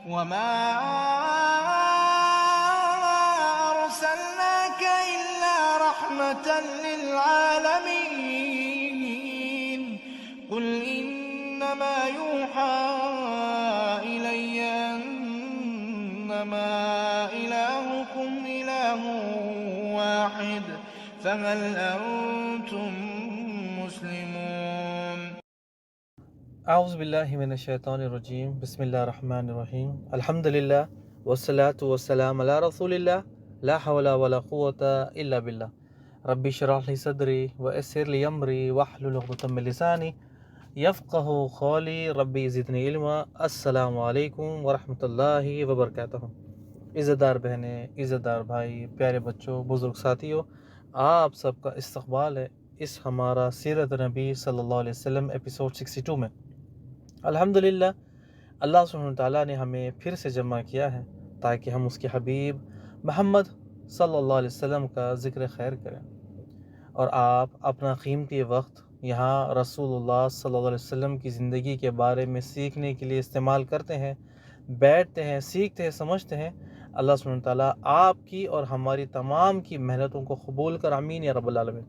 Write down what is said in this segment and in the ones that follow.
وما أرسلناك إلا رحمة للعالمين قل إنما يوحى إلي أنما إلهكم إله واحد فهل أنتم مسلمون؟ اعوذ باللہ من الشیطان الرجیم بسم اللہ الرحمن الرحیم الحمدللہ والصلاة والسلام علی رسول اللہ لا حول ولا قوة الا باللہ رب اشرح لی صدری ویسر لی امری واحلل عقدۃ من لسانی یفقہوا قولی ربی زدنی علما۔ السلام علیکم ورحمۃ اللہ وبرکاتہ۔ عزت دار بہنیں، عزت دار بھائی، پیارے بچوں، بزرگ ساتھیوں، آپ سب کا استقبال ہے اس ہمارا سیرت نبی صلی اللہ علیہ وسلم ایپیسوڈ 62 میں۔ الحمدللہ اللہ سبحانہ وتعالیٰ نے ہمیں پھر سے جمع کیا ہے تاکہ ہم اس کے حبیب محمد صلی اللہ علیہ وسلم کا ذکر خیر کریں، اور آپ اپنا قیمتی وقت یہاں رسول اللہ صلی اللہ علیہ وسلم کی زندگی کے بارے میں سیکھنے کے لیے استعمال کرتے ہیں، بیٹھتے ہیں، سیکھتے ہیں، سمجھتے ہیں۔ اللہ سبحانہ وتعالیٰ آپ کی اور ہماری تمام کی محنتوں کو قبول کر، آمین یا رب العالمین۔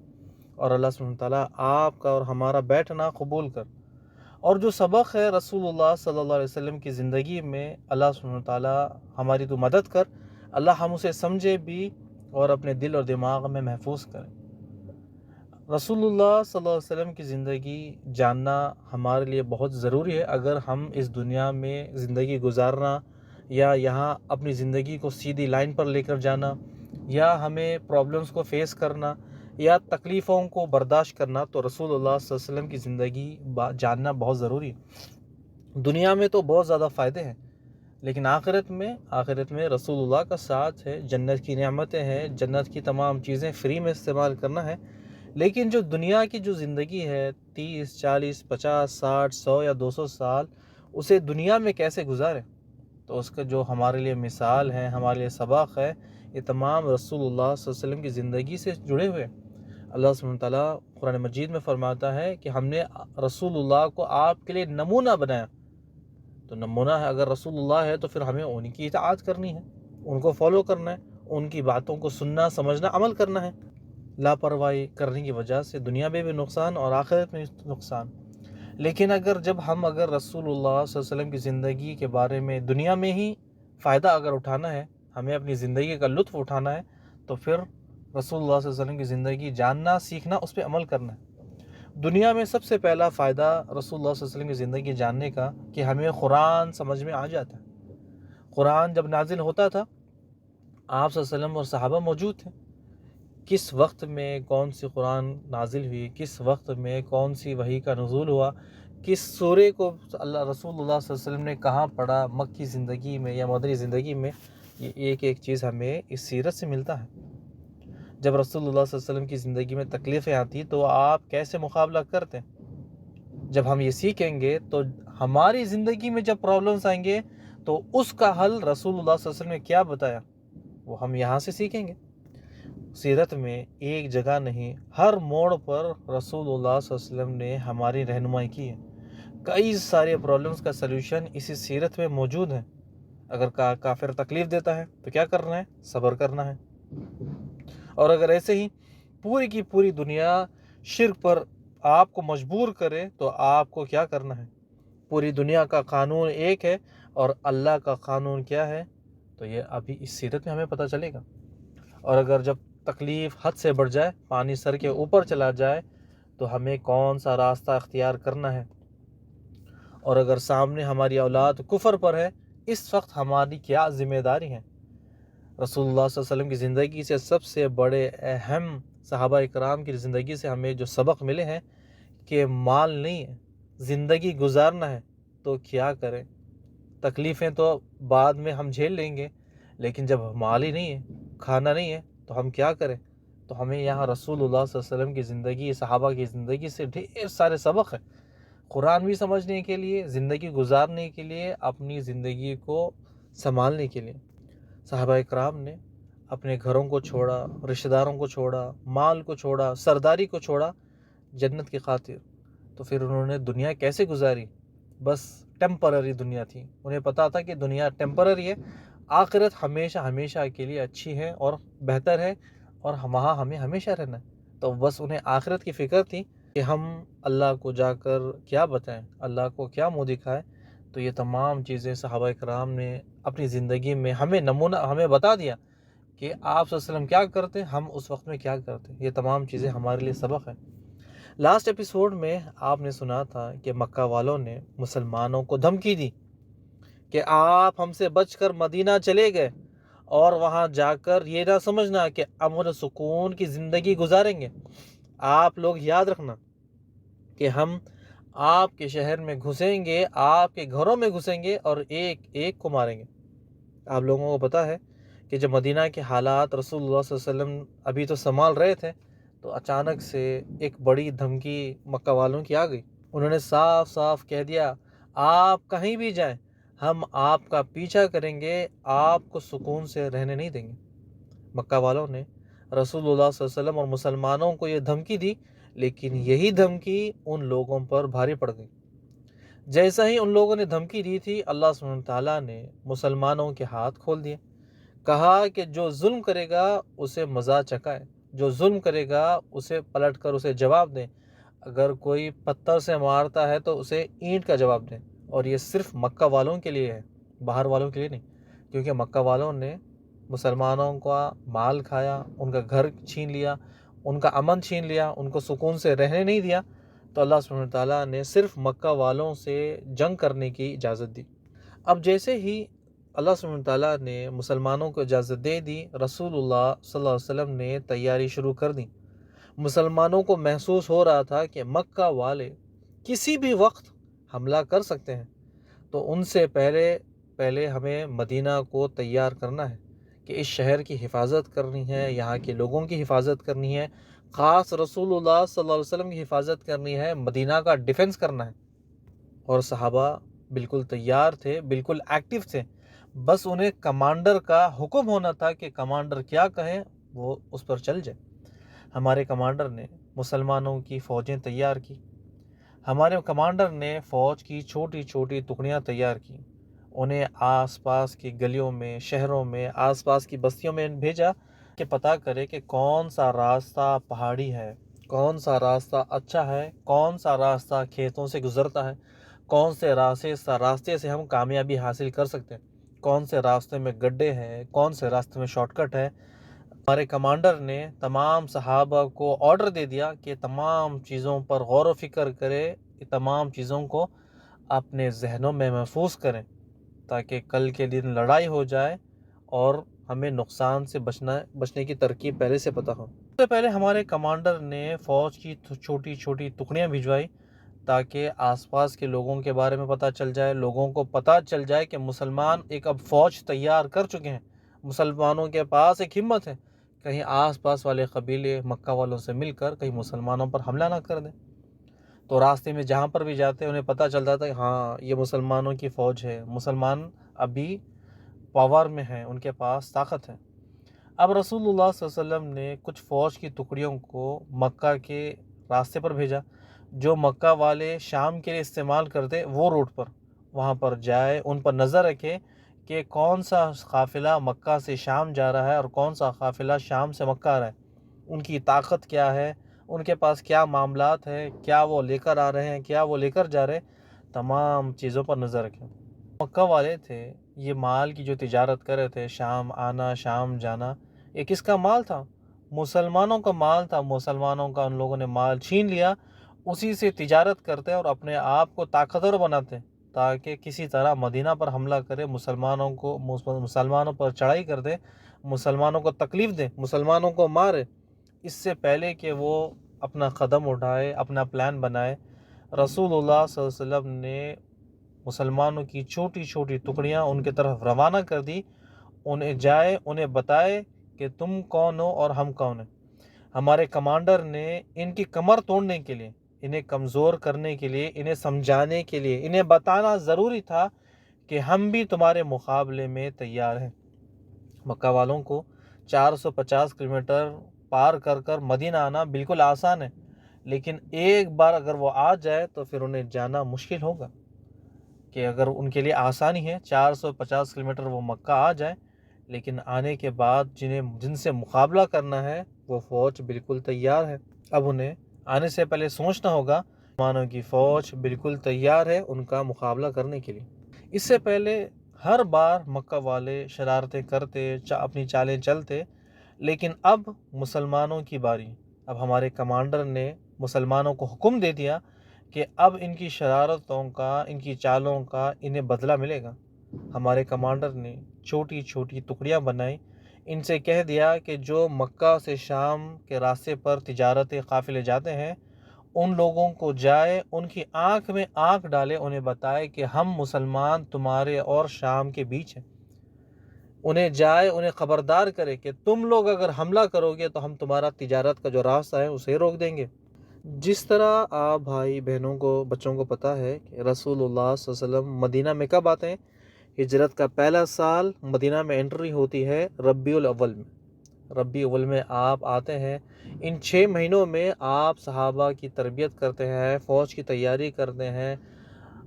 اور اللہ سبحانہ وتعالیٰ آپ کا اور ہمارا بیٹھنا قبول کر، اور جو سبق ہے رسول اللہ صلی اللہ علیہ وسلم کی زندگی میں، اللہ سبحانہ وتعالیٰ ہماری تو مدد کر، اللہ ہم اسے سمجھے بھی اور اپنے دل اور دماغ میں محفوظ کریں۔ رسول اللہ صلی اللہ علیہ وسلم کی زندگی جاننا ہمارے لیے بہت ضروری ہے اگر ہم اس دنیا میں زندگی گزارنا یا یہاں اپنی زندگی کو سیدھی لائن پر لے کر جانا، یا ہمیں پرابلمز کو فیس کرنا یا تکلیفوں کو برداشت کرنا، تو رسول اللہ صلی اللہ علیہ وسلم کی زندگی جاننا بہت ضروری ہے۔ دنیا میں تو بہت زیادہ فائدے ہیں، لیکن آخرت میں رسول اللہ کا ساتھ ہے، جنت کی نعمتیں ہیں، جنت کی تمام چیزیں فری میں استعمال کرنا ہے۔ لیکن جو دنیا کی جو زندگی ہے 30 40 50 60 100 یا 200 سال، اسے دنیا میں کیسے گزاریں، تو اس کا جو ہمارے لیے مثال ہے، ہمارے لیے سبق ہے، یہ تمام رسول اللہ صلی اللہ علیہ وسلم کی زندگی سے جڑے ہوئے۔ اللہ سبحانہ وتعالیٰ قرآن مجید میں فرماتا ہے کہ ہم نے رسول اللہ کو آپ کے لیے نمونہ بنایا۔ تو نمونہ ہے، اگر رسول اللہ ہے تو پھر ہمیں ان کی اطاعت کرنی ہے، ان کو فالو کرنا ہے، ان کی باتوں کو سننا، سمجھنا، عمل کرنا ہے۔ لاپرواہی کرنے کی وجہ سے دنیا میں بھی نقصان اور آخرت میں بھی نقصان۔ لیکن جب ہم رسول اللہ صلی اللہ علیہ وسلم کی زندگی کے بارے میں دنیا میں ہی فائدہ اگر اٹھانا ہے، ہمیں اپنی زندگی کا لطف اٹھانا ہے، تو پھر رسول اللہ صلی اللہ علیہ وسلم کی زندگی جاننا، سیکھنا، اس پہ عمل کرنا ہے۔ دنیا میں سب سے پہلا فائدہ رسول اللہ صلی اللہ علیہ وسلم کی زندگی جاننے کا کہ ہمیں قرآن سمجھ میں آ جاتا ہے۔ قرآن جب نازل ہوتا تھا، آپ صلی اللہ علیہ وسلم اور صحابہ موجود تھے، کس وقت میں کون سی قرآن نازل ہوئی، کس وقت میں کون سی وحی کا نزول ہوا، کس سورے کو رسول اللہ صلی اللہ علیہ وسلم نے کہاں پڑھا، مکی زندگی میں یا مدنی زندگی میں، یہ ایک ایک چیز ہمیں اس سیرت سے ملتا ہے۔ جب رسول اللہ صلی اللہ علیہ وسلم کی زندگی میں تکلیفیں آتی تو آپ کیسے مقابلہ کرتے ہیں؟ جب ہم یہ سیکھیں گے تو ہماری زندگی میں جب پرابلمس آئیں گے تو اس کا حل رسول اللہ صلی اللہ علیہ وسلم نے کیا بتایا، وہ ہم یہاں سے سیکھیں گے۔ سیرت میں ایک جگہ نہیں، ہر موڑ پر رسول اللہ صلی اللہ علیہ وسلم نے ہماری رہنمائی کی ہے۔ کئی سارے پرابلمس کا سلوشن اسی سیرت میں موجود ہے۔ اگر کافر تکلیف دیتا ہے تو کیا کرنا ہے؟ صبر کرنا ہے۔ اور اگر ایسے ہی پوری کی پوری دنیا شرک پر آپ کو مجبور کرے تو آپ کو کیا کرنا ہے؟ پوری دنیا کا قانون ایک ہے اور اللہ کا قانون کیا ہے، تو یہ ابھی اس سیرت میں ہمیں پتہ چلے گا۔ اور اگر جب تکلیف حد سے بڑھ جائے، پانی سر کے اوپر چلا جائے، تو ہمیں کون سا راستہ اختیار کرنا ہے، اور اگر سامنے ہماری اولاد کفر پر ہے، اس وقت ہماری کیا ذمہ داری ہے۔ رسول اللہ صلی اللہ علیہ وسلم کی زندگی سے سب سے بڑے اہم صحابہ اکرام کی زندگی سے ہمیں جو سبق ملے ہیں کہ مال نہیں ہے، زندگی گزارنا ہے تو کیا کریں؟ تکلیفیں تو بعد میں ہم جھیل لیں گے، لیکن جب مال ہی نہیں ہے، کھانا نہیں ہے، تو ہم کیا کریں؟ تو ہمیں یہاں رسول اللہ صلی اللہ علیہ وسلم کی زندگی، صحابہ کی زندگی سے ڈھیر سارے سبق ہیں، قرآن بھی سمجھنے کے لیے، زندگی گزارنے کے لیے، اپنی زندگی کو سنبھالنے کے لیے۔ صحابہ اکرام نے اپنے گھروں کو چھوڑا، رشتہ داروں کو چھوڑا، مال کو چھوڑا، سرداری کو چھوڑا جنت کی خاطر۔ تو پھر انہوں نے دنیا کیسے گزاری؟ بس ٹیمپرری دنیا تھی. انہیں پتا تھا کہ دنیا ٹیمپرری ہے، آخرت ہمیشہ ہمیشہ کے لیے اچھی ہے اور بہتر ہے، اور وہاں ہمیں ہمیشہ رہنا ہے. تو بس انہیں آخرت کی فکر تھی کہ ہم اللہ کو جا کر کیا بتائیں، اللہ کو کیا منہ دکھائیں. تو یہ تمام چیزیں صحابہ کرام نے اپنی زندگی میں ہمیں نمونہ ہمیں بتا دیا کہ آپ صلی اللہ علیہ وسلم کیا کرتے، ہم اس وقت میں کیا کرتے. یہ تمام چیزیں ہمارے لیے سبق ہے. لاسٹ ایپیسوڈ میں آپ نے سنا تھا کہ مکہ والوں نے مسلمانوں کو دھمکی دی کہ آپ ہم سے بچ کر مدینہ چلے گئے اور وہاں جا کر یہ نہ سمجھنا کہ امن و سکون کی زندگی گزاریں گے. آپ لوگ یاد رکھنا کہ ہم آپ کے شہر میں گھسیں گے، آپ کے گھروں میں گھسیں گے اور ایک ایک کو ماریں گے. آپ لوگوں کو پتہ ہے کہ جب مدینہ کے حالات رسول اللہ صلی اللہ علیہ وسلم ابھی تو سنبھال رہے تھے تو اچانک سے ایک بڑی دھمکی مکہ والوں کی آ گئی. انہوں نے صاف صاف کہہ دیا آپ کہیں بھی جائیں ہم آپ کا پیچھا کریں گے، آپ کو سکون سے رہنے نہیں دیں گے. مکہ والوں نے رسول اللہ صلی اللہ علیہ وسلم اور مسلمانوں کو یہ دھمکی دی، لیکن یہی دھمکی ان لوگوں پر بھاری پڑ گئی. جیسا ہی ان لوگوں نے دھمکی دی تھی، اللہ سبحانہ تعالیٰ نے مسلمانوں کے ہاتھ کھول دیے. کہا کہ جو ظلم کرے گا اسے مزہ چکھائے، جو ظلم کرے گا اسے پلٹ کر اسے جواب دیں. اگر کوئی پتھر سے مارتا ہے تو اسے اینٹ کا جواب دیں. اور یہ صرف مکہ والوں کے لیے ہے، باہر والوں کے لیے نہیں، کیونکہ مکہ والوں نے مسلمانوں کا مال کھایا، ان کا گھر چھین لیا، ان کا امن چھین لیا، ان کو سکون سے رہنے نہیں دیا. تو اللہ سبحانہ تعالیٰ نے صرف مکہ والوں سے جنگ کرنے کی اجازت دی. اب جیسے ہی اللہ سبحانہ تعالیٰ نے مسلمانوں کو اجازت دے دی، رسول اللہ صلی اللہ علیہ وسلم نے تیاری شروع کر دی. مسلمانوں کو محسوس ہو رہا تھا کہ مکہ والے کسی بھی وقت حملہ کر سکتے ہیں، تو ان سے پہلے ہمیں مدینہ کو تیار کرنا ہے کہ اس شہر کی حفاظت کرنی ہے، یہاں کے لوگوں کی حفاظت کرنی ہے، خاص رسول اللہ صلی اللہ علیہ وسلم کی حفاظت کرنی ہے، مدینہ کا ڈیفنس کرنا ہے. اور صحابہ بالکل تیار تھے، بالکل ایکٹیو تھے. بس انہیں کمانڈر کا حکم ہونا تھا کہ کمانڈر کیا کہیں وہ اس پر چل جائے. ہمارے کمانڈر نے مسلمانوں کی فوجیں تیار کی. ہمارے کمانڈر نے فوج کی چھوٹی چھوٹی ٹکڑیاں تیار کی. انہیں آس پاس کی گلیوں میں، شہروں میں، آس پاس کی بستیوں میں بھیجا کہ پتہ کرے کہ کون سا راستہ پہاڑی ہے، کون سا راستہ اچھا ہے، کون سا راستہ کھیتوں سے گزرتا ہے، کون سے راستے سے ہم کامیابی حاصل کر سکتے ہیں، کون سے راستے میں گڈھے ہیں، کون سے راستے میں شارٹ کٹ ہے. ہمارے کمانڈر نے تمام صحابہ کو آرڈر دے دیا کہ تمام چیزوں پر غور و فکر کرے، تمام چیزوں کو اپنے ذہنوں میں محفوظ کریں تاکہ کل کے دن لڑائی ہو جائے اور ہمیں نقصان سے بچنے کی ترکیب پہلے سے پتہ ہو. سب سے پہلے ہمارے کمانڈر نے فوج کی چھوٹی چھوٹی ٹکڑیاں بھجوائی تاکہ آس پاس کے لوگوں کے بارے میں پتہ چل جائے، لوگوں کو پتہ چل جائے کہ مسلمان ایک اب فوج تیار کر چکے ہیں، مسلمانوں کے پاس ایک ہمت ہے، کہیں آس پاس والے قبیلے مکہ والوں سے مل کر کہیں مسلمانوں پر حملہ نہ کر دیں. تو راستے میں جہاں پر بھی جاتے انہیں پتہ چلتا تھا کہ ہاں یہ مسلمانوں کی فوج ہے، مسلمان ابھی پاور میں ہیں، ان کے پاس طاقت ہے. اب رسول اللہ صلی اللہ علیہ وسلم نے کچھ فوج کی ٹکڑیوں کو مکہ کے راستے پر بھیجا. جو مکہ والے شام کے لیے استعمال کرتے وہ روٹ پر وہاں پر جائے، ان پر نظر رکھے کہ کون سا قافلہ مکہ سے شام جا رہا ہے اور کون سا قافلہ شام سے مکہ آ رہا ہے، ان کی طاقت کیا ہے، ان کے پاس کیا معاملات ہیں، کیا وہ لے کر آ رہے ہیں، کیا وہ لے کر جا رہے ہیں. تمام چیزوں پر نظر رکھیں. مکہ والے تھے، یہ مال کی جو تجارت کر رہے تھے، شام آنا شام جانا، یہ کس کا مال تھا؟ مسلمانوں کا مال تھا. مسلمانوں کا ان لوگوں نے مال چھین لیا، اسی سے تجارت کرتے اور اپنے آپ کو طاقتور بناتے تاکہ کسی طرح مدینہ پر حملہ کرے، مسلمانوں پر چڑھائی کر دے، مسلمانوں کو تکلیف دے، مسلمانوں کو مارے. اس سے پہلے کہ وہ اپنا قدم اٹھائے، اپنا پلان بنائے، رسول اللہ صلی اللہ علیہ وسلم نے مسلمانوں کی چھوٹی چھوٹی ٹکڑیاں ان کی طرف روانہ کر دی. انہیں جائے، انہیں بتائے کہ تم کون ہو اور ہم کون ہیں. ہمارے کمانڈر نے ان کی کمر توڑنے کے لیے، انہیں کمزور کرنے کے لیے، انہیں سمجھانے کے لیے، انہیں بتانا ضروری تھا کہ ہم بھی تمہارے مقابلے میں تیار ہیں. مکہ والوں کو 450 کلومیٹر پار کر کر مدینہ آنا بالکل آسان ہے، لیکن ایک بار اگر وہ آ جائے تو پھر انہیں جانا مشکل ہوگا، کہ اگر ان کے لیے آسانی ہے 450 کلومیٹر وہ مکہ آ جائیں، لیکن آنے کے بعد جن سے مقابلہ کرنا ہے وہ فوج بالکل تیار ہے۔ اب انہیں آنے سے پہلے سوچنا ہوگا مسلمانوں کی فوج بالکل تیار ہے ان کا مقابلہ کرنے کے لیے۔ اس سے پہلے ہر بار مکہ والے شرارتیں کرتے، اپنی چالیں چلتے، لیکن اب مسلمانوں کی باری۔ اب ہمارے کمانڈر نے مسلمانوں کو حکم دے دیا کہ اب ان کی شرارتوں کا، ان کی چالوں کا انہیں بدلہ ملے گا۔ ہمارے کمانڈر نے چھوٹی چھوٹی ٹکڑیاں بنائیں، ان سے کہہ دیا کہ جو مکہ سے شام کے راستے پر تجارتی قافلے جاتے ہیں ان لوگوں کو جائے، ان کی آنکھ میں آنکھ ڈالے، انہیں بتائے کہ ہم مسلمان تمہارے اور شام کے بیچ ہیں۔ انہیں جائے، انہیں خبردار کرے کہ تم لوگ اگر حملہ کرو گے تو ہم تمہارا تجارت کا جو راستہ ہے اسے روک دیں گے۔ جس طرح آپ بھائی بہنوں کو، بچوں کو پتہ ہے کہ رسول اللہ صلی اللہ علیہ وسلم مدینہ میں کب آتے ہیں؟ ہجرت کا پہلا سال مدینہ میں انٹری ہوتی ہے ربیع الاول میں۔ ربیع الاول میں آپ آتے ہیں۔ ان 6 مہینوں میں آپ صحابہ کی تربیت کرتے ہیں، فوج کی تیاری کرتے ہیں،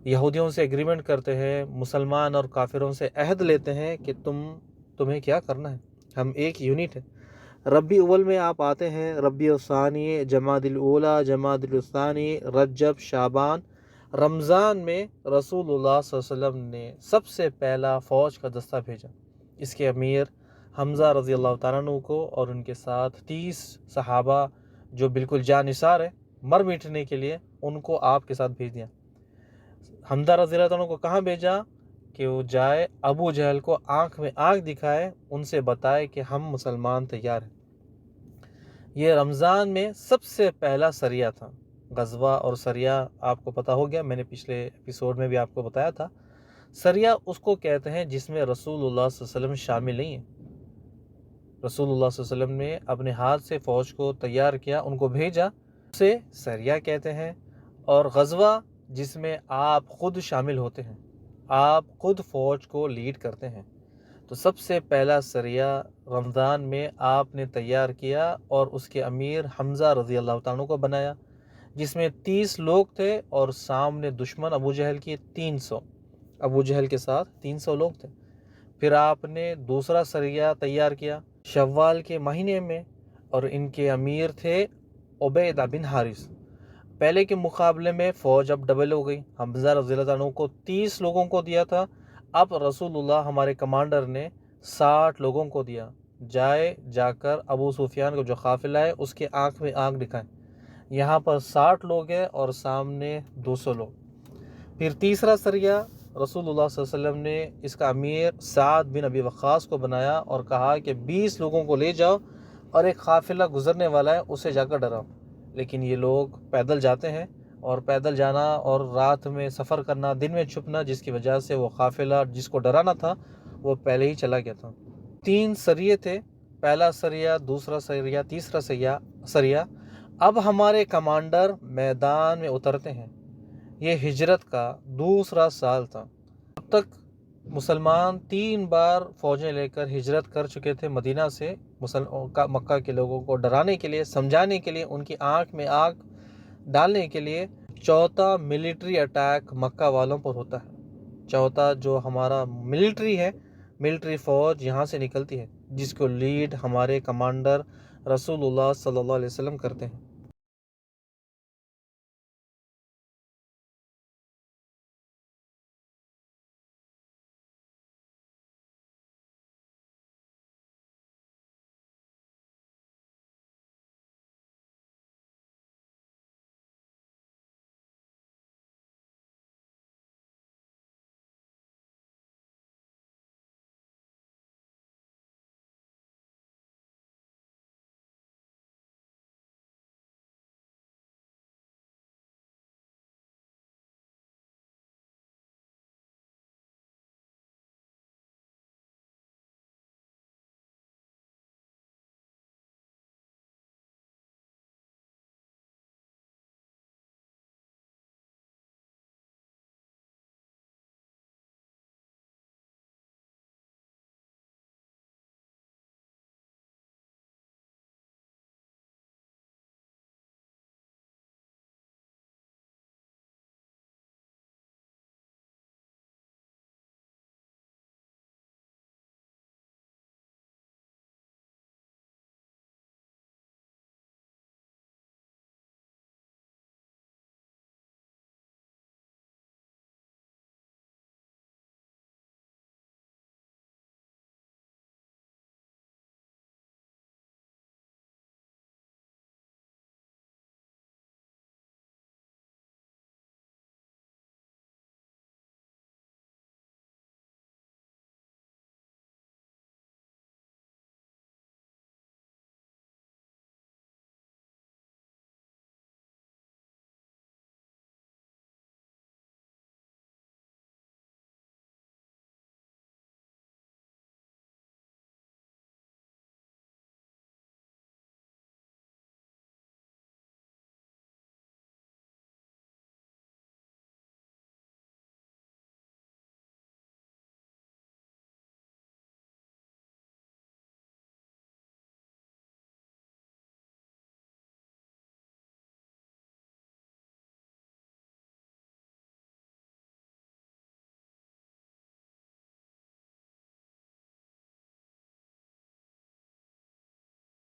یہودیوں سے ایگریمنٹ کرتے ہیں، مسلمان اور کافروں سے عہد لیتے ہیں کہ تمہیں کیا کرنا ہے، ہم ایک یونٹ ہے۔ ربیع الاول میں آپ آتے ہیں، ربیع الثانی، جمادی الاولیٰ، جمادی الثانی، رجب، شعبان، رمضان میں رسول اللہ صلی اللہ علیہ وسلم نے سب سے پہلا فوج کا دستہ بھیجا۔ اس کے امیر حمزہ رضی اللہ تعالیٰ عنہ کو اور ان کے ساتھ 30 صحابہ جو بالکل جانثار ہے، مر مٹنے کے لیے، ان کو آپ کے ساتھ بھیج دیا۔ حمزہ رضی اللہ عنہ کو کہاں بھیجا؟ کہ وہ جائے ابو جہل کو آنکھ میں آنکھ دکھائے، ان سے بتائے کہ ہم مسلمان تیار ہیں۔ یہ رمضان میں سب سے پہلا سریہ تھا۔ غزوہ اور سریہ آپ کو پتہ ہو گیا، میں نے پچھلے ایپیسوڈ میں بھی آپ کو بتایا تھا۔ سریہ اس کو کہتے ہیں جس میں رسول اللہ صلی اللہ علیہ وسلم شامل نہیں ہیں۔ رسول اللہ صلی اللہ علیہ وسلم نے اپنے ہاتھ سے فوج کو تیار کیا، ان کو بھیجا، اسے سریہ کہتے ہیں۔ اور غزوہ جس میں آپ خود شامل ہوتے ہیں، آپ خود فوج کو لیڈ کرتے ہیں۔ تو سب سے پہلا سریہ رمضان میں آپ نے تیار کیا اور اس کے امیر حمزہ رضی اللہ تعالیٰ کو بنایا، جس میں 30 لوگ تھے اور سامنے دشمن ابو جہل کی 300، ابو جہل کے ساتھ 300 لوگ تھے۔ پھر آپ نے دوسرا سریہ تیار کیا شوال کے مہینے میں، اور ان کے امیر تھے عبیدہ بن حارث۔ پہلے کے مقابلے میں فوج اب ڈبل ہو گئی، حمزہ رضی اللہ عنہ کو 30 لوگوں کو دیا تھا، اب رسول اللہ ہمارے کمانڈر نے 60 لوگوں کو دیا، جا کر ابو سفیان کا جو قافلہ ہے اس کے آنکھ میں آنکھ دکھائیں۔ یہاں پر 60 لوگ ہیں اور سامنے 200 لوگ۔ پھر تیسرا سریہ رسول اللہ صلی اللہ علیہ وسلم نے اس کا امیر سعد بن ابی وقاص کو بنایا اور کہا کہ 20 لوگوں کو لے جاؤ اور ایک قافلہ گزرنے والا ہے اسے جا کر ڈراؤ۔ لیکن یہ لوگ پیدل جاتے ہیں، اور پیدل جانا اور رات میں سفر کرنا، دن میں چھپنا، جس کی وجہ سے وہ قافلہ جس کو ڈرانا تھا وہ پہلے ہی چلا گیا تھا۔ 3 سریے تھے، پہلا سریہ، دوسرا سریہ، تیسرا سریہ۔ اب ہمارے کمانڈر میدان میں اترتے ہیں۔ یہ ہجرت کا دوسرا سال تھا۔ اب تک مسلمان 3 بار فوجیں لے کر ہجرت کر چکے تھے مدینہ سے، مکہ کے لوگوں کو ڈرانے کے لیے، سمجھانے کے لیے، ان کی آنکھ میں آنکھ ڈالنے کے لیے۔ چوتھا ملٹری اٹیک مکہ والوں پر ہوتا ہے۔ چوتھا جو ہمارا ملٹری فوج یہاں سے نکلتی ہے، جس کو لیڈ ہمارے کمانڈر رسول اللہ صلی اللہ علیہ وسلم کرتے ہیں۔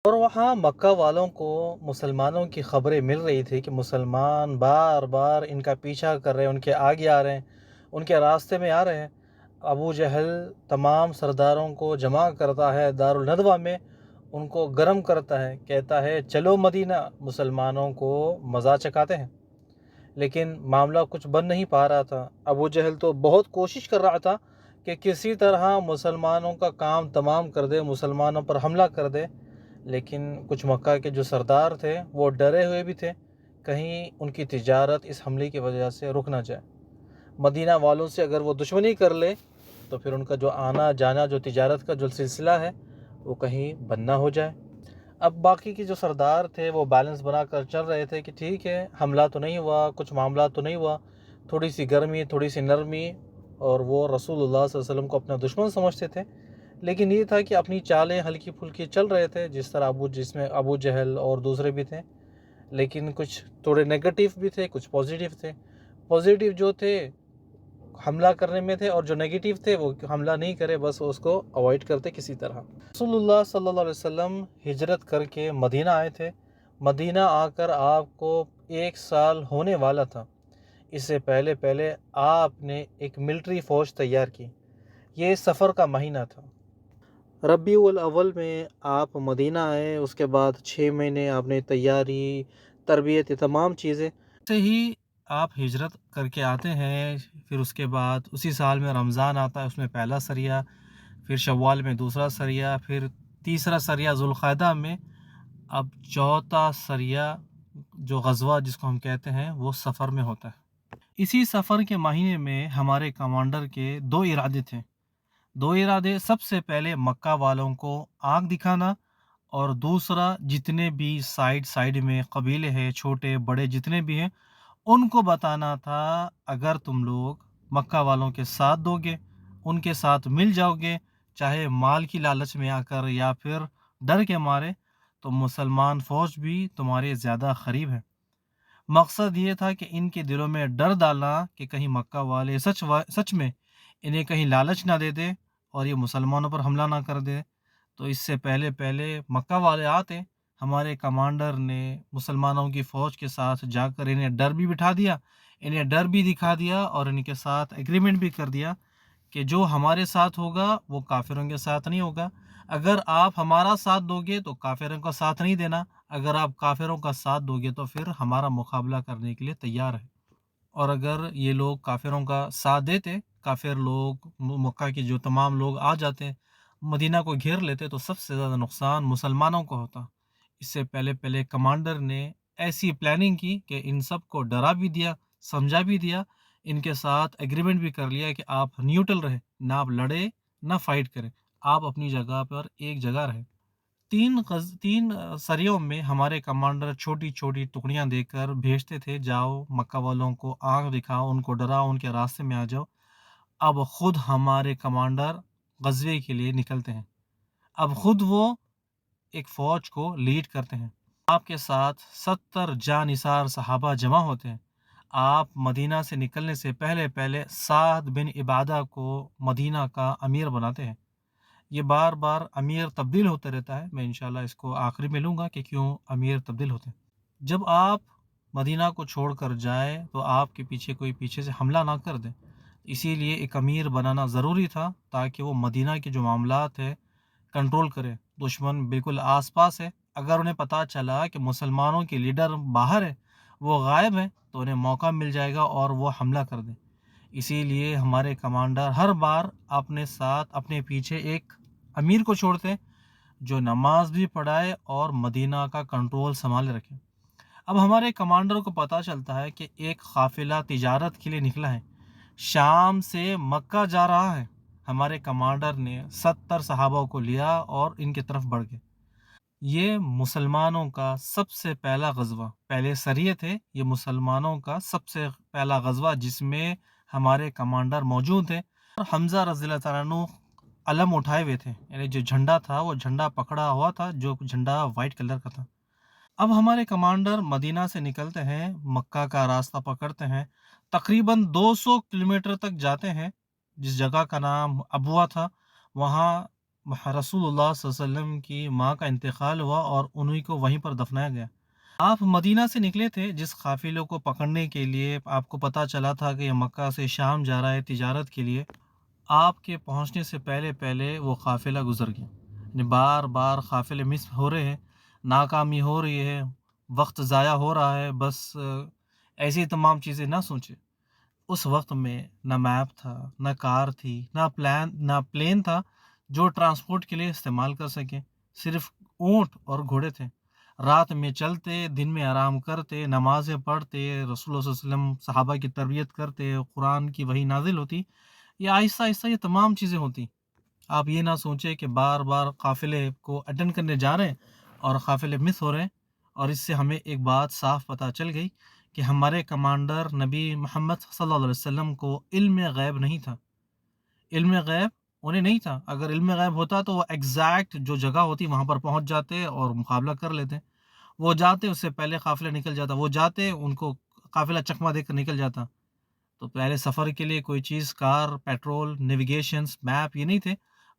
اور وہاں مکہ والوں کو مسلمانوں کی خبریں مل رہی تھی کہ مسلمان بار بار ان کا پیچھا کر رہے ہیں، ان کے آگے آ رہے ہیں، ان کے راستے میں آ رہے ہیں۔ ابو جہل تمام سرداروں کو جمع کرتا ہے دارالندوہ میں، ان کو گرم کرتا ہے، کہتا ہے چلو مدینہ، مسلمانوں کو مزہ چکھاتے ہیں۔ لیکن معاملہ کچھ بن نہیں پا رہا تھا۔ ابو جہل تو بہت کوشش کر رہا تھا کہ کسی طرح مسلمانوں کا کام تمام کر دے، مسلمانوں پر حملہ کر دے، لیکن کچھ مکہ کے جو سردار تھے وہ ڈرے ہوئے بھی تھے، کہیں ان کی تجارت اس حملے کی وجہ سے رک نہ جائے۔ مدینہ والوں سے اگر وہ دشمنی کر لے تو پھر ان کا جو آنا جانا، جو تجارت کا جو سلسلہ ہے، وہ کہیں بند نہ ہو جائے۔ اب باقی کے جو سردار تھے وہ بیلنس بنا کر چل رہے تھے کہ ٹھیک ہے، حملہ تو نہیں ہوا، کچھ معاملات تو نہیں ہوا، تھوڑی سی گرمی، تھوڑی سی نرمی، اور وہ رسول اللہ صلی اللہ علیہ وسلم کو اپنا دشمن سمجھتے تھے۔ لیکن یہ تھا کہ اپنی چالیں ہلکی پھلکی چل رہے تھے، جس طرح جس میں ابو جہل اور دوسرے بھی تھے، لیکن کچھ تھوڑے نیگیٹو بھی تھے، کچھ پازیٹیو تھے۔ پازیٹیو جو تھے حملہ کرنے میں تھے، اور جو نیگیٹیو تھے وہ حملہ نہیں کرے، بس اس کو اوائڈ کرتے کسی طرح۔ رسول اللہ صلی اللہ علیہ وسلم ہجرت کر کے مدینہ آئے تھے۔ مدینہ آ کر آپ کو 1 سال ہونے والا تھا۔ اس سے پہلے آپ نے ایک ملٹری فوج تیار کی۔ یہ سفر کا مہینہ تھا۔ ربیع الاول میں آپ مدینہ آئے، اس کے بعد 6 مہینے آپ نے تیاری، تربیت، تمام چیزیں سے ہی آپ ہجرت کر کے آتے ہیں۔ پھر اس کے بعد اسی سال میں رمضان آتا ہے، اس میں پہلا سریہ، پھر شوال میں دوسرا سریہ، پھر تیسرا سریہ ذوالقعدہ میں، اب چوتھا سریہ جو غزوہ جس کو ہم کہتے ہیں وہ سفر میں ہوتا ہے۔ اسی سفر کے مہینے میں ہمارے کمانڈر کے 2 ارادے تھے۔ 2 ارادے، سب سے پہلے مکہ والوں کو آنکھ دکھانا، اور دوسرا جتنے بھی سائڈ میں قبیلے ہیں، چھوٹے بڑے جتنے بھی ہیں، ان کو بتانا تھا اگر تم لوگ مکہ والوں کے ساتھ دو گے، ان کے ساتھ مل جاؤ گے، چاہے مال کی لالچ میں آ کر یا پھر ڈر کے مارے، تو مسلمان فوج بھی تمہارے زیادہ قریب ہے۔ مقصد یہ تھا کہ ان کے دلوں میں ڈر ڈالنا کہ کہیں مکہ والے سچ میں انہیں کہیں لالچ نہ دے دے اور یہ مسلمانوں پر حملہ نہ کر دے۔ تو اس سے پہلے مکہ والے آتے، ہمارے کمانڈر نے مسلمانوں کی فوج کے ساتھ جا کر انہیں ڈر بھی بٹھا دیا، انہیں ڈر بھی دکھا دیا، اور ان کے ساتھ ایگریمنٹ بھی کر دیا کہ جو ہمارے ساتھ ہوگا وہ کافروں کے ساتھ نہیں ہوگا۔ اگر آپ ہمارا ساتھ دو گے تو کافروں کا ساتھ نہیں دینا، اگر آپ کافروں کا ساتھ دو گے تو پھر ہمارا مقابلہ کرنے کے لیے تیار ہے۔ اور اگر یہ لوگ کافروں کا ساتھ دیتے، کافر لوگ مکہ کے جو تمام لوگ آ جاتے، مدینہ کو گھیر لیتے، تو سب سے زیادہ نقصان مسلمانوں کو ہوتا۔ اس سے پہلے کمانڈر نے ایسی پلاننگ کی کہ ان سب کو ڈرا بھی دیا، سمجھا بھی دیا، ان کے ساتھ ایگریمنٹ بھی کر لیا کہ آپ نیوٹرل رہے، نہ آپ لڑے نہ فائٹ کریں، آپ اپنی جگہ پر ایک جگہ رہیں۔ 3 سریوں میں ہمارے کمانڈر چھوٹی چھوٹی ٹکڑیاں دے کر بھیجتے تھے، جاؤ مکہ والوں کو آنکھ دکھاؤ، ان کو ڈراؤ، ان کے راستے میں آ جاؤ۔ اب خود ہمارے کمانڈر غزوے کے لیے نکلتے ہیں، اب خود وہ ایک فوج کو لیڈ کرتے ہیں۔ آپ کے ساتھ 70 جانثار صحابہ جمع ہوتے ہیں۔ آپ مدینہ سے نکلنے سے پہلے سعد بن عبادہ کو مدینہ کا امیر بناتے ہیں۔ یہ بار بار امیر تبدیل ہوتا رہتا ہے، میں انشاءاللہ اس کو آخری میں لوں گا کہ کیوں امیر تبدیل ہوتے ہیں۔ جب آپ مدینہ کو چھوڑ کر جائیں تو آپ کے پیچھے کوئی پیچھے سے حملہ نہ کر دے، اسی لیے ایک امیر بنانا ضروری تھا تاکہ وہ مدینہ کے جو معاملات ہیں کنٹرول کرے۔ دشمن بالکل آس پاس ہے، اگر انہیں پتہ چلا کہ مسلمانوں کے لیڈر باہر ہے، وہ غائب ہیں، تو انہیں موقع مل جائے گا اور وہ حملہ کر دیں۔ اسی لیے ہمارے کمانڈر ہر بار اپنے ساتھ اپنے پیچھے ایک امیر کو چھوڑتے جو نماز بھی پڑھائے اور مدینہ کا کنٹرول سنبھالے رکھے۔ اب ہمارے کمانڈر کو پتہ چلتا ہے کہ ایک قافلہ تجارت کے لیے نکلا ہے، شام سے مکہ جا رہا ہے۔ ہمارے کمانڈر نے 70 صحابہ کو لیا اور ان کی طرف بڑھ گئے۔ یہ مسلمانوں کا سب سے پہلا غزوہ، پہلے سریے تھے، یہ مسلمانوں کا سب سے پہلا غزوہ جس میں ہمارے کمانڈر موجود تھے، اور حمزہ رضی اللہ تعالیٰ عنہ علم اٹھائے ہوئے تھے، یعنی جو جھنڈا تھا وہ جھنڈا پکڑا ہوا تھا، جو جھنڈا وائٹ کلر کا تھا۔ اب ہمارے کمانڈر مدینہ سے نکلتے ہیں، مکہ کا راستہ پکڑتے ہیں، تقریباً 200 کلومیٹر تک جاتے ہیں، جس جگہ کا نام ابوا تھا، وہاں رسول اللہ صلی اللہ علیہ وسلم کی ماں کا انتقال ہوا اور انہی کو وہیں پر دفنایا گیا۔ آپ مدینہ سے نکلے تھے جس قافلے کو پکڑنے کے لیے آپ کو پتہ چلا تھا کہ یہ مکہ سے شام جا رہا ہے تجارت کے لیے، آپ کے پہنچنے سے پہلے وہ قافلہ گزر گیا۔ یعنی بار بار قافلے مس ہو رہے ہیں، ناکامی ہو رہی ہے، وقت ضائع ہو رہا ہے، بس ایسی تمام چیزیں نہ سوچیں۔ اس وقت میں نہ میپ تھا، نہ کار تھی، نہ پلین تھا جو ٹرانسپورٹ کے لیے استعمال کر سکیں، صرف اونٹ اور گھوڑے تھے۔ رات میں چلتے، دن میں آرام کرتے، نمازیں پڑھتے، رسول اللہ صلی اللہ علیہ وسلم صحابہ کی تربیت کرتے، قرآن کی وحی نازل ہوتی، یہ آہستہ آہستہ یہ تمام چیزیں ہوتی۔ آپ یہ نہ سوچیں کہ بار بار قافلے کو اٹینڈ کرنے جا رہے ہیں اور قافلے مس ہو رہے ہیں۔ اور اس سے ہمیں ایک بات صاف پتہ چل گئی کہ ہمارے کمانڈر نبی محمد صلی اللہ علیہ وسلم کو علم غیب نہیں تھا۔ علم غیب انہیں نہیں تھا۔ اگر علم غیب ہوتا تو وہ ایگزیکٹ جو جگہ ہوتی وہاں پر پہنچ جاتے اور مقابلہ کر لیتے۔ وہ جاتے، اس سے پہلے قافلہ نکل جاتا، وہ جاتے ان کو قافلہ چکمہ دے کر نکل جاتا۔ تو پہلے سفر کے لیے کوئی چیز، کار، پیٹرول، نیویگیشنز، میپ یہ نہیں تھے،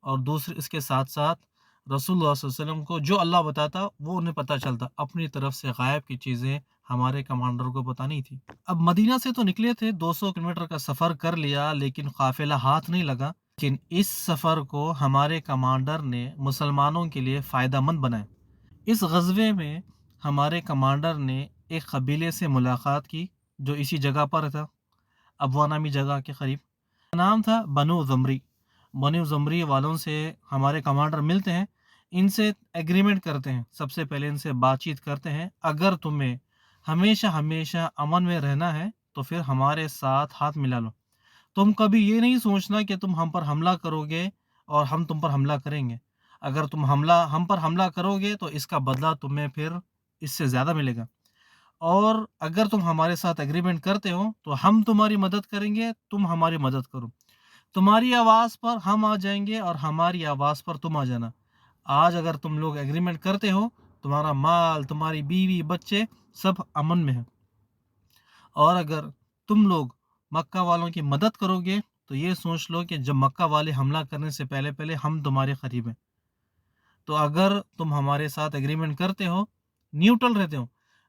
اور دوسرے اس کے ساتھ ساتھ رسول اللہ صلی اللہ علیہ وسلم کو جو اللہ بتاتا وہ انہیں پتہ چلتا، اپنی طرف سے غائب کی چیزیں ہمارے کمانڈر کو پتہ نہیں تھی۔ اب مدینہ سے تو نکلے تھے، 200 کلومیٹر کا سفر کر لیا، لیکن قافلہ ہاتھ نہیں لگا۔ لیکن اس سفر کو ہمارے کمانڈر نے مسلمانوں کے لیے فائدہ مند بنایا۔ اس غزوے میں ہمارے کمانڈر نے ایک قبیلے سے ملاقات کی جو اسی جگہ پر تھا، ابوا نامی جگہ کے قریب۔ نام تھا بنو زمری۔ بنو زمری والوں سے ہمارے کمانڈر ملتے ہیں، ان سے ایگریمنٹ کرتے ہیں، سب سے پہلے ان سے بات چیت کرتے ہیں، اگر تمہیں ہمیشہ امن میں رہنا ہے تو پھر ہمارے ساتھ ہاتھ ملا لو۔ تم کبھی یہ نہیں سوچنا کہ تم ہم پر حملہ کرو گے اور ہم تم پر حملہ کریں گے۔ اگر تم ہم پر حملہ کرو گے تو اس کا بدلہ تمہیں پھر اس سے زیادہ ملے گا، اور اگر تم ہمارے ساتھ ایگریمنٹ کرتے ہو تو ہم تمہاری مدد کریں گے، تم ہماری مدد کرو، تمہاری آواز پر ہم آ جائیں گے اور ہماری آواز پر تم آ جانا۔ آج اگر تم لوگ ایگریمنٹ کرتے ہو، تمہارا مال، تمہاری بیوی، بچے سب امن میں ہیں، اور اگر تم لوگ مکہ والوں کی مدد کرو گے تو یہ سوچ لو کہ جب مکہ والے حملہ کرنے سے پہلے ہم تمہارے قریب ہیں۔ تو اگر تم ہمارے ساتھ ایگریمنٹ کرتے ہو، نیوٹرل رہتے ہو،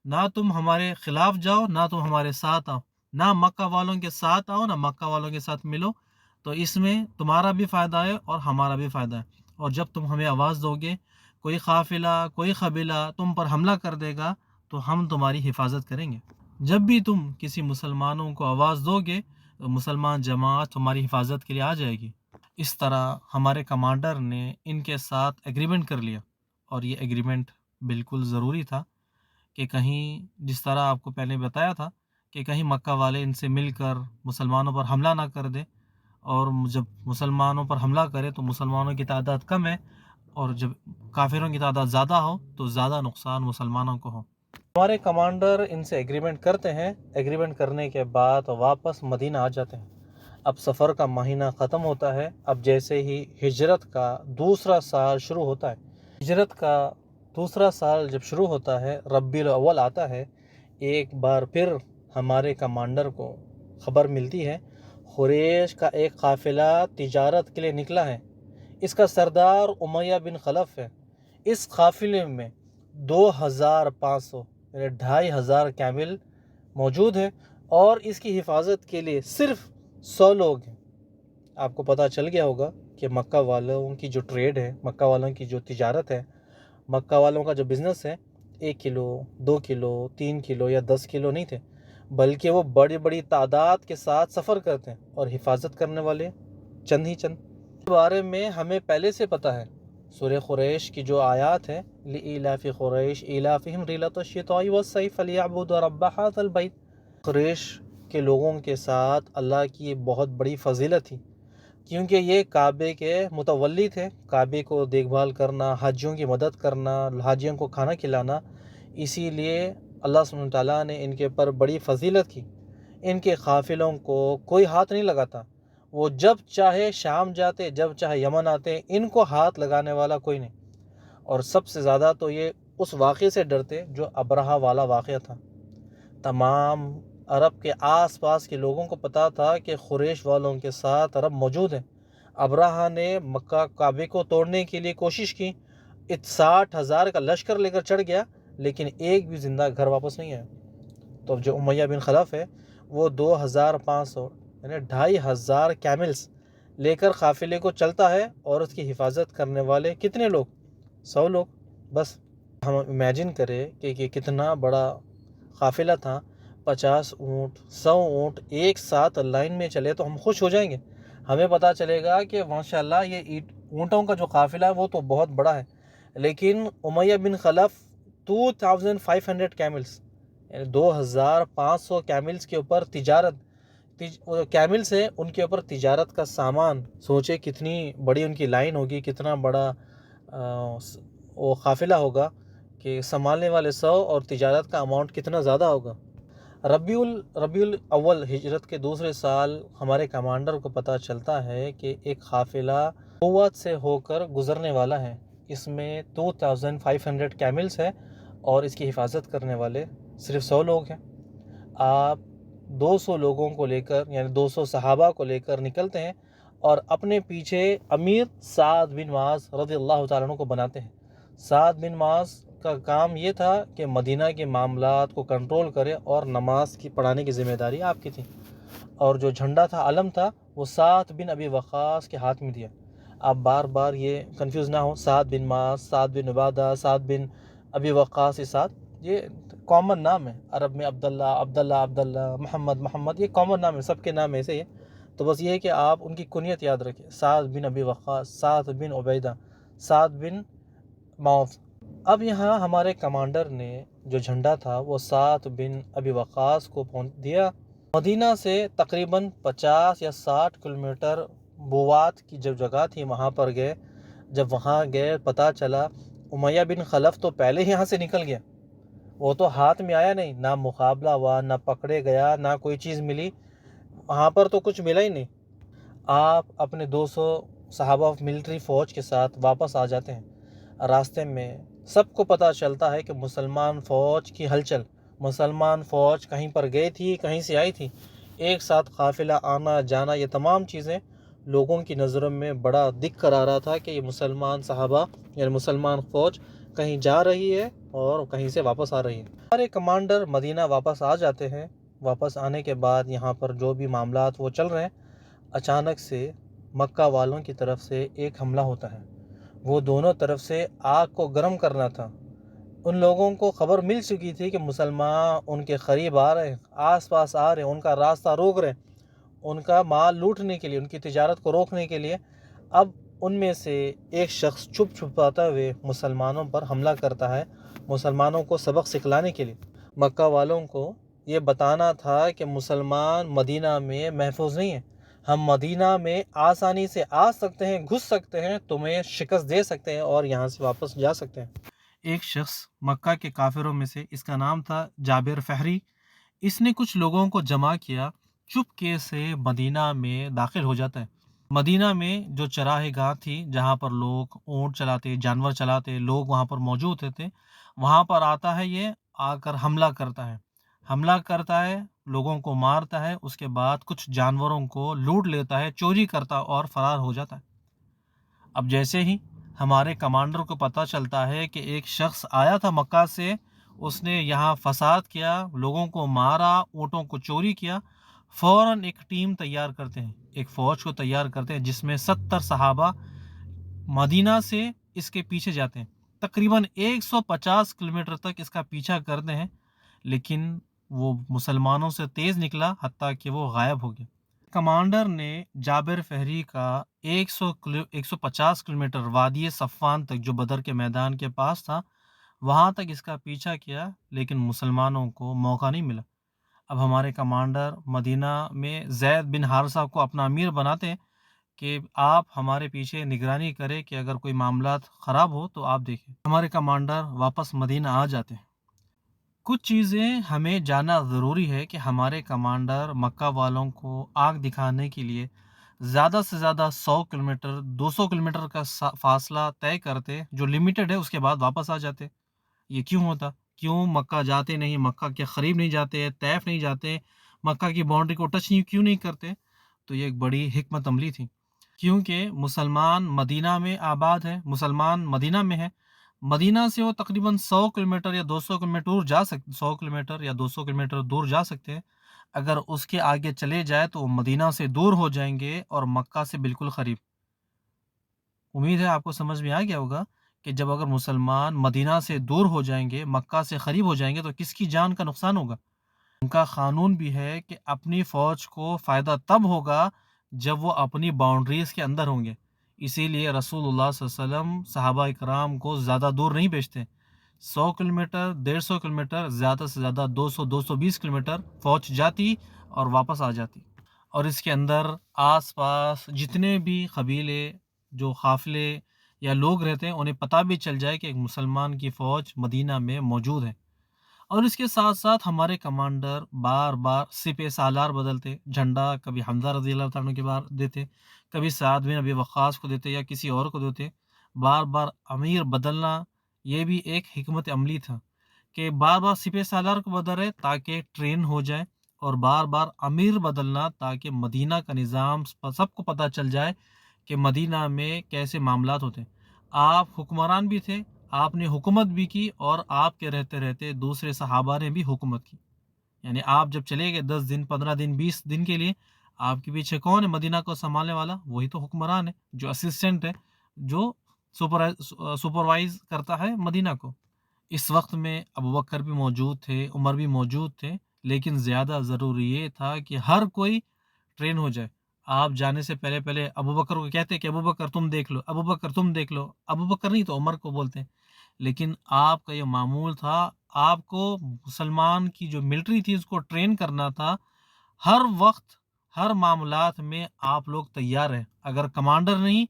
نہ تم ہمارے خلاف جاؤ نہ تم ہمارے ساتھ آؤ، نہ مکہ والوں کے ساتھ آؤ نہ مکہ والوں کے ساتھ ملو، تو اس میں تمہارا بھی فائدہ ہے اور ہمارا بھی فائدہ ہے۔ اور جب تم ہمیں آواز دو گے، کوئی قافلہ، کوئی قبیلہ تم پر حملہ کر دے گا تو ہم تمہاری حفاظت کریں گے۔ جب بھی تم کسی مسلمانوں کو آواز دو گے تو مسلمان جماعت تمہاری حفاظت کے لیے آ جائے گی۔ اس طرح ہمارے کمانڈر نے ان کے ساتھ ایگریمنٹ کر لیا، اور یہ ایگریمنٹ بالکل ضروری تھا کہ کہیں، جس طرح آپ کو پہلے بتایا تھا کہ کہیں مکہ والے ان سے مل کر مسلمانوں پر حملہ نہ کر دے، اور جب مسلمانوں پر حملہ کرے تو مسلمانوں کی تعداد کم ہے، اور جب کافروں کی تعداد زیادہ ہو تو زیادہ نقصان مسلمانوں کو ہو۔ ہمارے کمانڈر ان سے ایگریمنٹ کرتے ہیں، ایگریمنٹ کرنے کے بعد واپس مدینہ آ جاتے ہیں۔ اب سفر کا مہینہ ختم ہوتا ہے، اب جیسے ہی ہجرت کا دوسرا سال شروع ہوتا ہے، ہجرت کا دوسرا سال جب شروع ہوتا ہے، ربیع الاول آتا ہے، ایک بار پھر ہمارے کمانڈر کو خبر ملتی ہے قریش کا ایک قافلہ تجارت کے لیے نکلا ہے، اس کا سردار امیہ بن خلف ہے۔ اس قافلے میں 2500 یعنی 2500 کیمل موجود ہیں، اور اس کی حفاظت کے لیے صرف 100 لوگ ہیں۔ آپ کو پتہ چل گیا ہوگا کہ مکہ والوں کی جو ٹریڈ ہے، مکہ والوں کی جو تجارت ہے، مکہ والوں کا جو بزنس ہے، 1 کلو، 2 کلو، 3 کلو یا 10 کلو نہیں تھے، بلکہ وہ بڑی بڑی تعداد کے ساتھ سفر کرتے ہیں، اور حفاظت کرنے والے چند ہی چند۔ اس بارے میں ہمیں پہلے سے پتہ ہے، سورہ قریش کی جو آیات ہے، لِإِيلَافِ قُرَيْشٍ إِيلَافِهِمْ رِحْلَةَ الشِّتَاءِ وَالصَّيْفِ فَلْيَعْبُدُوا رَبَّ هَٰذَا الْبَيْتِ۔ قریش کے لوگوں کے ساتھ اللہ کی بہت بڑی فضیلت تھی، کیونکہ یہ کعبے کے متولی تھے، کعبے کو دیکھ بھال کرنا، حاجیوں کی مدد کرنا، حاجیوں کو کھانا کھلانا، اسی لیے اللہ سبحانہ تعالیٰ نے ان کے پر بڑی فضیلت کی۔ ان کے قافلوں کو کوئی ہاتھ نہیں لگاتا، وہ جب چاہے شام جاتے، جب چاہے یمن آتے، ان کو ہاتھ لگانے والا کوئی نہیں۔ اور سب سے زیادہ تو یہ اس واقعے سے ڈرتے جو ابرہہ والا واقعہ تھا۔ تمام عرب کے آس پاس کے لوگوں کو پتہ تھا کہ قریش والوں کے ساتھ عرب موجود ہیں، ابراہا نے مکہ کعبے کو توڑنے کے لیے کوشش کی، 60,000 کا لشکر لے کر چڑھ گیا، لیکن ایک بھی زندہ گھر واپس نہیں آیا۔ تو اب جو امیہ بن خلف ہے وہ 2,500 یعنی 2,500 کیملز لے کر قافلے کو چلتا ہے، اور اس کی حفاظت کرنے والے کتنے لوگ؟ 100 لوگ بس۔ ہم امیجن کریں کہ یہ کتنا بڑا قافلہ تھا، 50 اونٹ 100 اونٹ ایک ساتھ لائن میں چلے تو ہم خوش ہو جائیں گے، ہمیں پتہ چلے گا کہ ماشاءاللہ یہ اونٹوں کا جو قافلہ ہے وہ تو بہت بڑا ہے۔ لیکن امیہ بن خلف 2,500 کیملز یعنی 2,500 کیملز کے اوپر کیملز ہیں، ان کے اوپر تجارت کا سامان، سوچے کتنی بڑی ان کی لائن ہوگی، کتنا بڑا وہ قافلہ ہوگا کہ سنبھالنے والے 100 اور تجارت کا اماؤنٹ کتنا زیادہ ہوگا۔ ربیع الاول ہجرت کے دوسرے سال ہمارے کمانڈر کو پتہ چلتا ہے کہ ایک قافلہ قوت سے ہو کر گزرنے والا ہے، اس میں 2,500 کیملز ہے اور اس کی حفاظت کرنے والے صرف 100 لوگ ہیں۔ آپ 200 لوگوں کو لے کر یعنی 200 صحابہ کو لے کر نکلتے ہیں اور اپنے پیچھے امیر سعد بن معاذ رضی اللہ تعالیٰ عنہ کو بناتے ہیں۔ سعد بن معاذ کا کام یہ تھا کہ مدینہ کے معاملات کو کنٹرول کرے، اور نماز کی پڑھانے کی ذمہ داری آپ کی تھی، اور جو جھنڈا تھا، علم تھا، وہ سعد بن ابی وقاص کے ہاتھ میں دیا۔ آپ بار بار یہ کنفیوز نہ ہو، سعد بن معاذ، سعد بن عبادہ، سعد بن ابی وقاص، یہ کامن نام ہے عرب میں، عبداللہ، محمد، یہ کامن نام ہے، سب کے نام ایسے ہی ہے۔ تو بس یہ ہے کہ آپ ان کی کنیت یاد رکھیں، سعد بن ابی وقاص، سعد بن عبیدہ، سعد بن معاذ۔ اب یہاں ہمارے کمانڈر نے جو جھنڈا تھا وہ سعد بن ابی وقاص کو پہنچ دیا۔ مدینہ سے تقریباً 50 یا 60 کلومیٹر بوات کی جو جگہ تھی وہاں پر گئے۔ جب وہاں گئے پتہ چلا امیہ بن خلف تو پہلے ہی یہاں سے نکل گیا، وہ تو ہاتھ میں آیا نہیں، نہ مقابلہ ہوا، نہ پکڑے گیا، نہ کوئی چیز ملی، وہاں پر تو کچھ ملا ہی نہیں۔ آپ اپنے 200 صحابہ ملٹری فوج کے ساتھ واپس آ جاتے ہیں۔ راستے میں سب کو پتہ چلتا ہے کہ مسلمان فوج کی ہلچل، مسلمان فوج کہیں پر گئی تھی، کہیں سے آئی تھی، ایک ساتھ قافلہ آنا جانا، یہ تمام چیزیں لوگوں کی نظروں میں بڑا دکھ کر آ رہا تھا کہ یہ مسلمان صحابہ یعنی مسلمان فوج کہیں جا رہی ہے اور کہیں سے واپس آ رہی ہے۔ ہمارے کمانڈر مدینہ واپس آ جاتے ہیں۔ واپس آنے کے بعد یہاں پر جو بھی معاملات وہ چل رہے ہیں، اچانک سے مکہ والوں کی طرف سے ایک حملہ ہوتا ہے۔ وہ دونوں طرف سے آگ کو گرم کرنا تھا۔ ان لوگوں کو خبر مل چکی تھی کہ مسلمان ان کے قریب آ رہے ہیں، آس پاس آ رہے ہیں، ان کا راستہ روک رہے ہیں، ان کا مال لوٹنے کے لیے، ان کی تجارت کو روکنے کے لیے۔ اب ان میں سے ایک شخص چھپاتے ہوئے مسلمانوں پر حملہ کرتا ہے، مسلمانوں کو سبق سکھلانے کے لیے۔ مکہ والوں کو یہ بتانا تھا کہ مسلمان مدینہ میں محفوظ نہیں ہیں، ہم مدینہ میں آسانی سے آ سکتے ہیں، گھس سکتے ہیں، تمہیں شکست دے سکتے ہیں اور یہاں سے واپس جا سکتے ہیں۔ ایک شخص مکہ کے کافروں میں سے، اس کا نام تھا جابر فہری، اس نے کچھ لوگوں کو جمع کیا، چپکے سے مدینہ میں داخل ہو جاتا ہے۔ مدینہ میں جو چراہ گاہ تھی جہاں پر لوگ اونٹ چلاتے، جانور چلاتے، لوگ وہاں پر موجود تھے، وہاں پر آتا ہے، یہ آ کر حملہ کرتا ہے، لوگوں کو مارتا ہے، اس کے بعد کچھ جانوروں کو لوٹ لیتا ہے، چوری کرتا اور فرار ہو جاتا ہے۔ اب جیسے ہی ہمارے کمانڈر کو پتہ چلتا ہے کہ ایک شخص آیا تھا مکہ سے، اس نے یہاں فساد کیا، لوگوں کو مارا، اونٹوں کو چوری کیا، فوراً ایک ٹیم تیار کرتے ہیں، ایک فوج کو تیار کرتے ہیں جس میں 70 صحابہ مدینہ سے اس کے پیچھے جاتے ہیں، تقریباً 150 کلومیٹر تک اس کا پیچھا کرتے ہیں، لیکن وہ مسلمانوں سے تیز نکلا حتیٰ کہ وہ غائب ہو گیا۔ کمانڈر نے جابر فہری کا 150 کلومیٹر وادی صفوان تک، جو بدر کے میدان کے پاس تھا، وہاں تک اس کا پیچھا کیا، لیکن مسلمانوں کو موقع نہیں ملا۔ اب ہمارے کمانڈر مدینہ میں زید بن حارثہ کو اپنا امیر بناتے ہیں کہ آپ ہمارے پیچھے نگرانی کرے کہ اگر کوئی معاملات خراب ہو تو آپ دیکھیں۔ ہمارے کمانڈر واپس مدینہ آ جاتے ہیں۔ کچھ چیزیں ہمیں جاننا ضروری ہے کہ ہمارے کمانڈر مکہ والوں کو آگ دکھانے کے لیے زیادہ سے زیادہ 100 کلومیٹر 200 کلومیٹر کا فاصلہ طے کرتے، جو لمیٹڈ ہے، اس کے بعد واپس آ جاتے۔ یہ کیوں ہوتا؟ کیوں مکہ جاتے نہیں، مکہ کے قریب نہیں جاتے، طیف نہیں جاتے، مکہ کی باؤنڈری کو ٹچ کیوں نہیں کرتے؟ تو یہ ایک بڑی حکمت عملی تھی۔ کیونکہ مسلمان مدینہ میں آباد ہے، مسلمان مدینہ میں ہے، مدینہ سے وہ تقریباً 100 کلومیٹر یا 200 کلومیٹر دور جا سکتے 100 کلومیٹر یا 200 کلومیٹر دور جا سکتے ہیں۔ اگر اس کے آگے چلے جائے تو وہ مدینہ سے دور ہو جائیں گے اور مکہ سے بالکل قریب۔ امید ہے آپ کو سمجھ میں آ گیا ہوگا کہ جب اگر مسلمان مدینہ سے دور ہو جائیں گے، مکہ سے قریب ہو جائیں گے تو کس کی جان کا نقصان ہوگا۔ ان کا قانون بھی ہے کہ اپنی فوج کو فائدہ تب ہوگا جب وہ اپنی باؤنڈریز کے اندر ہوں گے۔ اسی لیے رسول اللہ صلی اللہ علیہ وسلم صحابہ اکرام کو زیادہ دور نہیں بھیجتے۔ 100 کلومیٹر 150 کلومیٹر زیادہ سے زیادہ 200-220 کلومیٹر فوج جاتی اور واپس آ جاتی، اور اس کے اندر آس پاس جتنے بھی قبیلے جو قافلے یا لوگ رہتے ہیں انہیں پتہ بھی چل جائے کہ ایک مسلمان کی فوج مدینہ میں موجود ہے۔ اور اس کے ساتھ ساتھ ہمارے کمانڈر بار بار سپہ سالار بدلتے، جھنڈا کبھی حمزہ رضی اللہ تعالیٰ عنہ کے بار دیتے، کبھی سعد بن ابی وقاص کو دیتے یا کسی اور کو دیتے۔ بار بار امیر بدلنا یہ بھی ایک حکمت عملی تھا کہ بار بار سپہ سالار کو بدل رہے تاکہ ٹرین ہو جائے، اور بار بار امیر بدلنا تاکہ مدینہ کا نظام سب کو پتہ چل جائے کہ مدینہ میں کیسے معاملات ہوتے ہیں۔ آپ حکمران بھی تھے، آپ نے حکومت بھی کی، اور آپ کے رہتے رہتے دوسرے صحابہ نے بھی حکومت کی۔ یعنی آپ جب چلے گئے 10 دن 15 دن 20 دن کے لیے، آپ کے پیچھے کون ہے مدینہ کو سنبھالنے والا؟ وہی تو حکمران ہے، جو اسسٹنٹ ہے، جو سپروائز کرتا ہے مدینہ کو۔ اس وقت میں ابوبکر بھی موجود تھے، عمر بھی موجود تھے، لیکن زیادہ ضروری یہ تھا کہ ہر کوئی ٹرین ہو جائے۔ آپ جانے سے پہلے پہلے ابوبکر کو کہتے کہ ابوبکر تم دیکھ لو، ابوبکر تم دیکھ لو، ابوبکر نہیں تو عمر کو بولتے، لیکن آپ کا یہ معمول تھا، آپ کو مسلمان کی جو ملٹری تھی اس کو ٹرین کرنا تھا۔ ہر وقت ہر معاملات میں آپ لوگ تیار ہیں، اگر کمانڈر نہیں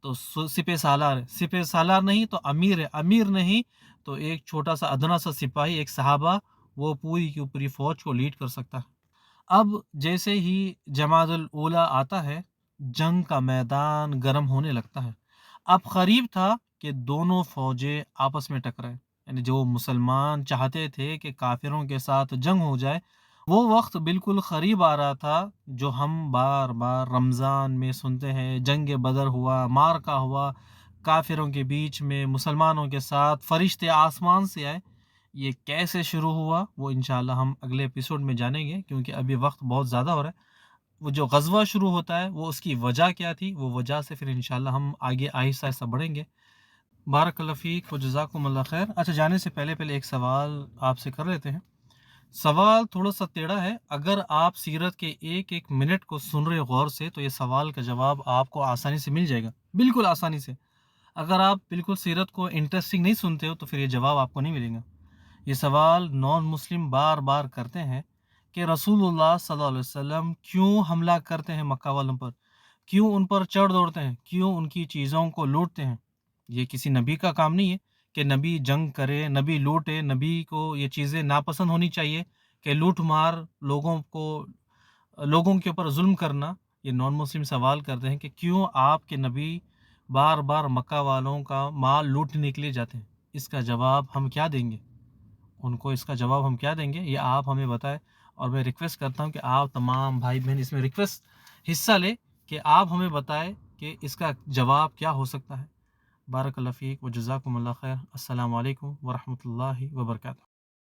تو سپہ سالار ہے، سپہ سالار نہیں تو امیر ہے، امیر نہیں تو ایک چھوٹا سا ادنا سا سپاہی، ایک صحابہ، وہ پوری کی پوری فوج کو لیڈ کر سکتا ہے۔ اب جیسے ہی جمادی الاولیٰ آتا ہے، جنگ کا میدان گرم ہونے لگتا ہے۔ اب قریب تھا کہ دونوں فوجیں آپس میں ٹکرائیں، یعنی جو مسلمان چاہتے تھے کہ کافروں کے ساتھ جنگ ہو جائے، وہ وقت بالکل قریب آ رہا تھا جو ہم بار بار رمضان میں سنتے ہیں، جنگ بدر ہوا، معرکہ ہوا، کافروں کے بیچ میں مسلمانوں کے ساتھ فرشتے آسمان سے آئے۔ یہ کیسے شروع ہوا وہ انشاءاللہ ہم اگلے ایپیسوڈ میں جانیں گے، کیونکہ ابھی وقت بہت زیادہ ہو رہا ہے۔ وہ جو غزوہ شروع ہوتا ہے وہ اس کی وجہ کیا تھی، وہ وجہ سے پھر انشاءاللہ ہم آگے آہستہ آہستہ بڑھیں گے۔ بارک اللہ فیک و جزاکم اللہ خیر۔ اچھا، جانے سے پہلے ایک سوال آپ سے کر لیتے ہیں۔ سوال تھوڑا سا ٹیڑھا ہے، اگر آپ سیرت کے ایک ایک منٹ کو سن رہے غور سے تو یہ سوال کا جواب آپ کو آسانی سے مل جائے گا، بالکل آسانی سے۔ اگر آپ بالکل سیرت کو انٹرسٹنگ نہیں سنتے ہو تو پھر یہ جواب آپ کو نہیں ملے گا۔ یہ سوال نان مسلم بار بار کرتے ہیں کہ رسول اللہ صلی اللہ علیہ وسلم کیوں حملہ کرتے ہیں مکہ والوں پر، کیوں ان پر چڑھ دوڑتے ہیں، کیوں ان کی چیزوں کو لوٹتے ہیں۔ یہ کسی نبی کا کام نہیں ہے کہ نبی جنگ کرے، نبی لوٹے، نبی کو یہ چیزیں ناپسند ہونی چاہیے کہ لوٹ مار، لوگوں کے اوپر ظلم کرنا۔ یہ نان مسلم سوال کرتے ہیں کہ کیوں آپ کے نبی بار بار مکہ والوں کا مال لوٹنے کے لیے جاتے ہیں۔ اس کا جواب ہم کیا دیں گے ان کو؟ اس کا جواب ہم کیا دیں گے یہ آپ ہمیں بتائیں، اور میں ریکویسٹ کرتا ہوں کہ آپ تمام بھائی بہن اس میں ریکویسٹ حصہ لیں کہ آپ ہمیں بتائیں کہ اس کا جواب کیا ہو سکتا ہے۔ بارک اللہ فیک و جزاکم اللہ خیر۔ السلام علیکم ورحمۃ اللہ وبرکاتہ۔